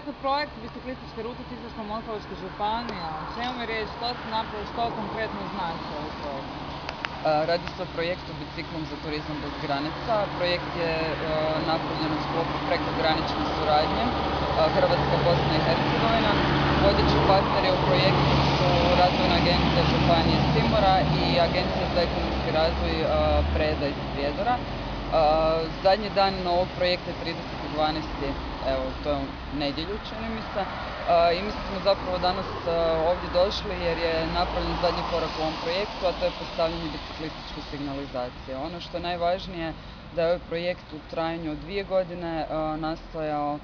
dakle projekt biciklističke rute Sisačko-moslavačke županije. O čemu je riječ, što ste napravili, što konkretno znači ovaj projekt? Radi se o projektu Biciklom za turizam bez granica. Projekt je napravljen u sklopu prekogranične suradnje Hrvatska, Bosna i Hercegovina. Vodeći partneri u projektu su Razvojna agencija Županije Simora i Agencija za ekonomski razvoj Preda iz Prijedora. Zadnji dan ovog projekta je 30.12. Evo, to je u nedjelju, čini mi se. I mi smo zapravo danas ovdje došli jer je napravljen zadnji korak u ovom projektu, a to je postavljanje biciklističke signalizacije. Ono što je najvažnije da je ovaj projekt u trajanju od 2 godine nastojao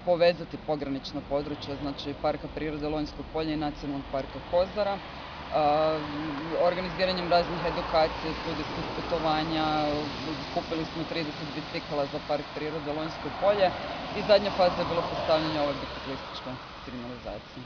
povezati pogranična područja, znači Parka prirode Lonjsko polje i Nacionalnog parka Kozara. Organiziranjem raznih edukacija, studijskih putovanja, kupili smo 30 bicikala za Park prirode Lonjsko polje i zadnja faza je bilo postavljanje ove biciklističke signalizacije.